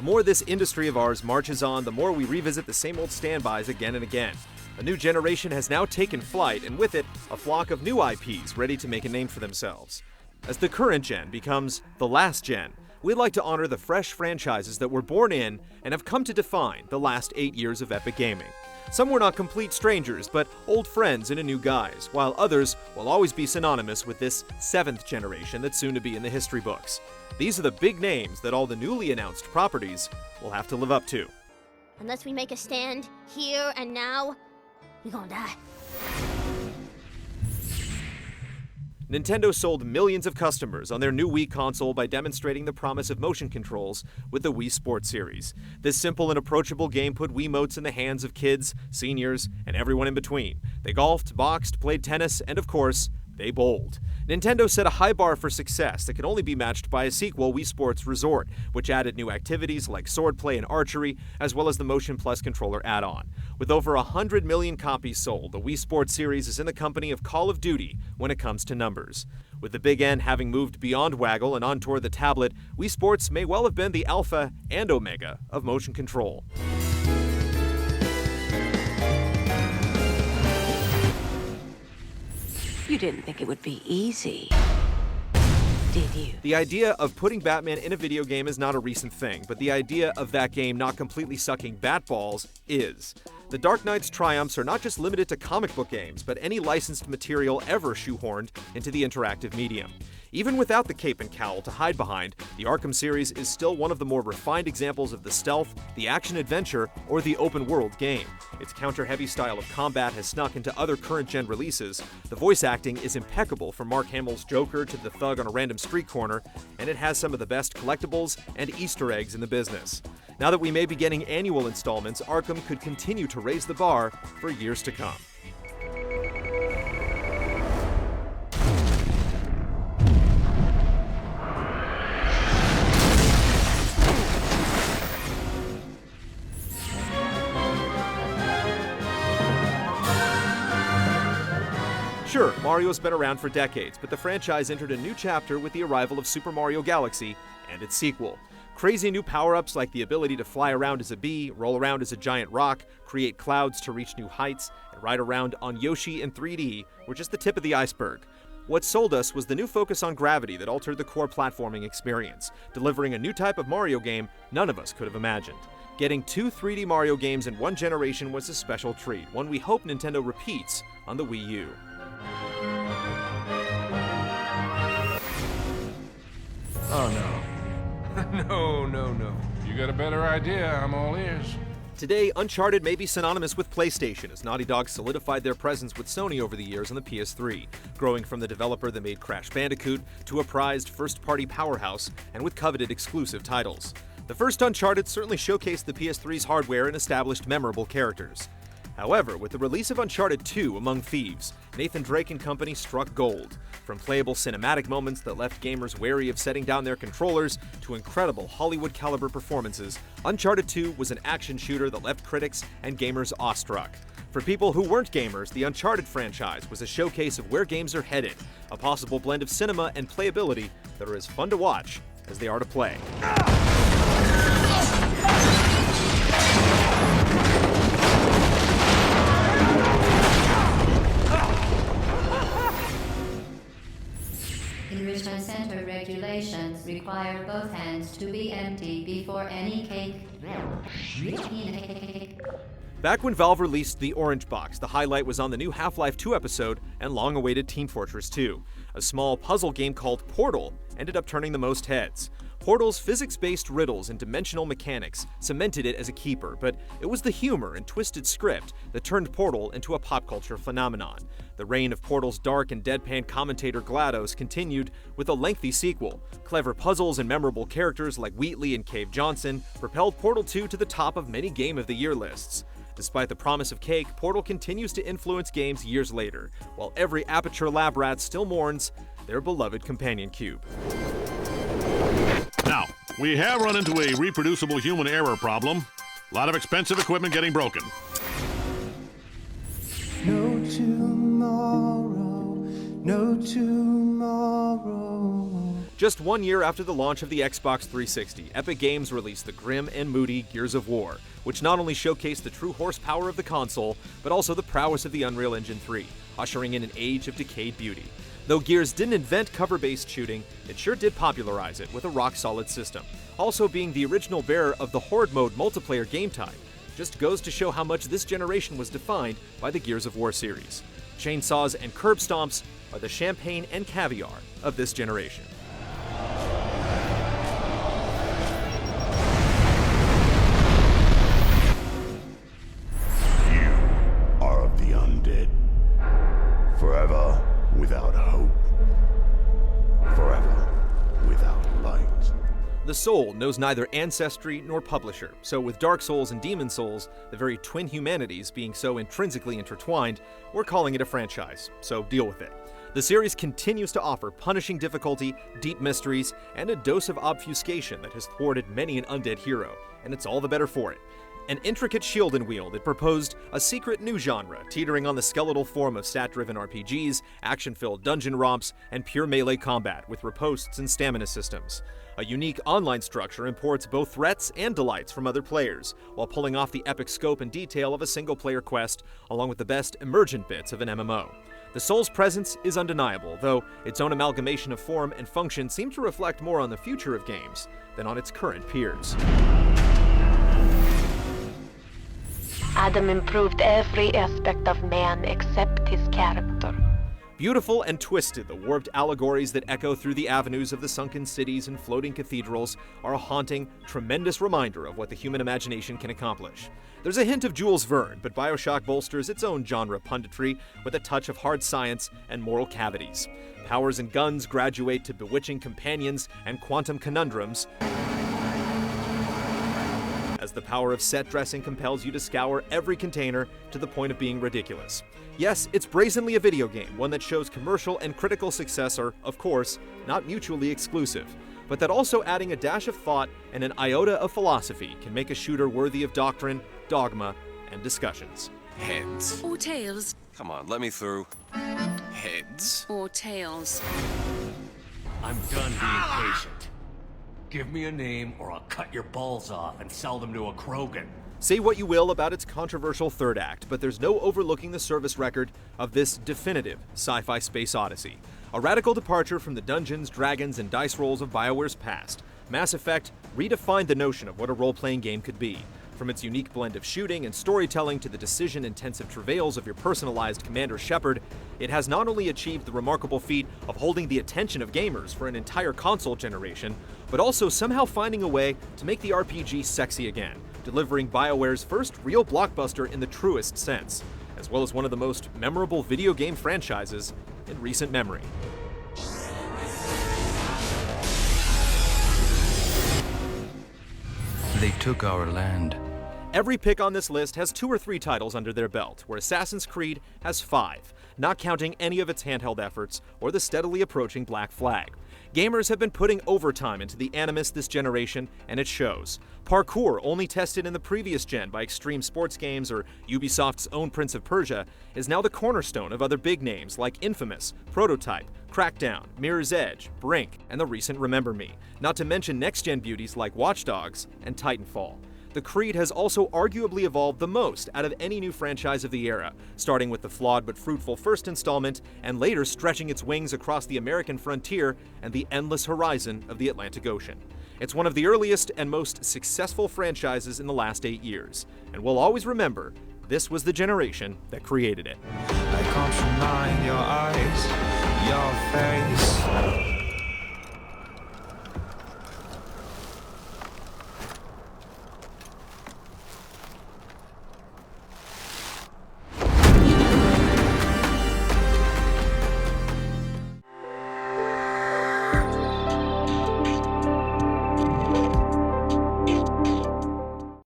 more this industry of ours marches on, the more we revisit the same old standbys again and again. A new generation has now taken flight, and with it, a flock of new IPs ready to make a name for themselves. As the current gen becomes the last gen, we'd like to honor the fresh franchises that were born in and have come to define the last 8 years of epic gaming. Some were not complete strangers, but old friends in a new guise, while others will always be synonymous with this 7th generation that's soon to be in the history books. These are the big names that all the newly announced properties will have to live up to. Unless we make a stand, here and now, we gonna die. Nintendo sold millions of customers on their new Wii console by demonstrating the promise of motion controls with the Wii Sports Series. This simple and approachable game put Wiimotes in the hands of kids, seniors, and everyone in between. They golfed, boxed, played tennis, and of course, they bowled. Nintendo set a high bar for success that could only be matched by a sequel, Wii Sports Resort, which added new activities like swordplay and archery, as well as the Motion Plus controller add-on. With over 100 million copies sold, the Wii Sports series is in the company of Call of Duty when it comes to numbers. With the Big N having moved beyond Waggle and on toward the tablet, Wii Sports may well have been the alpha and omega of motion control. You didn't think it would be easy, did you? The idea of putting Batman in a video game is not a recent thing, but the idea of that game not completely sucking bat balls is. The Dark Knight's triumphs are not just limited to comic book games, but any licensed material ever shoehorned into the interactive medium. Even without the cape and cowl to hide behind, the Arkham series is still one of the more refined examples of the stealth, the action-adventure, or the open-world game. Its counter-heavy style of combat has snuck into other current-gen releases, the voice acting is impeccable from Mark Hamill's Joker to the thug on a random street corner, and it has some of the best collectibles and Easter eggs in the business. Now that we may be getting annual installments, Arkham could continue to raise the bar for years to come. Sure, Mario's been around for decades, but the franchise entered a new chapter with the arrival of Super Mario Galaxy and its sequel. Crazy new power-ups like the ability to fly around as a bee, roll around as a giant rock, create clouds to reach new heights, and ride around on Yoshi in 3D were just the tip of the iceberg. What sold us was the new focus on gravity that altered the core platforming experience, delivering a new type of Mario game none of us could have imagined. Getting 2 3D Mario games in one generation was a special treat, one we hope Nintendo repeats on the Wii U. Oh no. No. You got a better idea, I'm all ears. Today, Uncharted may be synonymous with PlayStation, as Naughty Dog solidified their presence with Sony over the years on the PS3, growing from the developer that made Crash Bandicoot to a prized first-party powerhouse and with coveted exclusive titles. The first Uncharted certainly showcased the PS3's hardware and established memorable characters. However, with the release of Uncharted 2 Among Thieves, Nathan Drake and company struck gold. From playable cinematic moments that left gamers wary of setting down their controllers to incredible Hollywood-caliber performances, Uncharted 2 was an action shooter that left critics and gamers awestruck. For people who weren't gamers, the Uncharted franchise was a showcase of where games are headed, a possible blend of cinema and playability that are as fun to watch as they are to play. Enrichment Center regulations require both hands to be empty before any cake. Back when Valve released the Orange Box, the highlight was on the new Half-Life 2 episode and long-awaited Team Fortress 2. A small puzzle game called Portal ended up turning the most heads. Portal's physics-based riddles and dimensional mechanics cemented it as a keeper, but it was the humor and twisted script that turned Portal into a pop culture phenomenon. The reign of Portal's dark and deadpan commentator GLaDOS continued with a lengthy sequel. Clever puzzles and memorable characters like Wheatley and Cave Johnson propelled Portal 2 to the top of many Game of the Year lists. Despite the promise of cake, Portal continues to influence games years later, while every Aperture Lab rat still mourns their beloved companion cube. Now, we have run into a reproducible human error problem. A lot of expensive equipment getting broken. No tomorrow, no tomorrow. Just 1 year after the launch of the Xbox 360, Epic Games released the grim and moody Gears of War, which not only showcased the true horsepower of the console, but also the prowess of the Unreal Engine 3, ushering in an age of decayed beauty. Though Gears didn't invent cover-based shooting, it sure did popularize it with a rock-solid system. Also being the original bearer of the Horde mode multiplayer game type, just goes to show how much this generation was defined by the Gears of War series. Chainsaws and curb stomps are the champagne and caviar of this generation. Are of the undead, forever without hope, forever without light. The soul knows neither ancestry nor publisher, so with Dark Souls and Demon Souls, the very twin humanities being so intrinsically intertwined, we're calling it a franchise, so deal with it. The series continues to offer punishing difficulty, deep mysteries, and a dose of obfuscation that has thwarted many an undead hero, and it's all the better for it. An intricate shield and wield, it proposed a secret new genre, teetering on the skeletal form of stat-driven RPGs, action-filled dungeon romps, and pure melee combat with ripostes and stamina systems. A unique online structure imports both threats and delights from other players, while pulling off the epic scope and detail of a single-player quest, along with the best emergent bits of an MMO. The Soul's presence is undeniable, though its own amalgamation of form and function seem to reflect more on the future of games than on its current peers. Adam improved every aspect of man except his character. Beautiful and twisted, the warped allegories that echo through the avenues of the sunken cities and floating cathedrals are a haunting, tremendous reminder of what the human imagination can accomplish. There's a hint of Jules Verne, but BioShock bolsters its own genre punditry with a touch of hard science and moral cavities. Powers and guns graduate to bewitching companions and quantum conundrums, as the power of set dressing compels you to scour every container to the point of being ridiculous. Yes, it's brazenly a video game, one that shows commercial and critical success are, of course, not mutually exclusive, but that also adding a dash of thought and an iota of philosophy can make a shooter worthy of doctrine, dogma, and discussions. Heads. Or tails. Come on, let me through. Heads. Or tails. I'm done being patient. Give me a name or I'll cut your balls off and sell them to a Krogan. Say what you will about its controversial third act, but there's no overlooking the service record of this definitive sci-fi space odyssey. A radical departure from the Dungeons, Dragons, and dice rolls of BioWare's past, Mass Effect redefined the notion of what a role-playing game could be. From its unique blend of shooting and storytelling to the decision-intensive travails of your personalized Commander Shepard, it has not only achieved the remarkable feat of holding the attention of gamers for an entire console generation, but also somehow finding a way to make the RPG sexy again, delivering BioWare's first real blockbuster in the truest sense, as well as one of the most memorable video game franchises in recent memory. They took our land. Every pick on this list has 2 or 3 titles under their belt, where Assassin's Creed has 5, not counting any of its handheld efforts or the steadily approaching Black Flag. Gamers have been putting overtime into the Animus this generation, and it shows. Parkour, only tested in the previous gen by Extreme Sports Games or Ubisoft's own Prince of Persia, is now the cornerstone of other big names like Infamous, Prototype, Crackdown, Mirror's Edge, Brink, and the recent Remember Me, not to mention next-gen beauties like Watch Dogs and Titanfall. The Creed has also arguably evolved the most out of any new franchise of the era, starting with the flawed but fruitful first installment, and later stretching its wings across the American frontier and the endless horizon of the Atlantic Ocean. It's one of the earliest and most successful franchises in the last 8 years, and we'll always remember, this was the generation that created it. I can't remind your eyes, your face.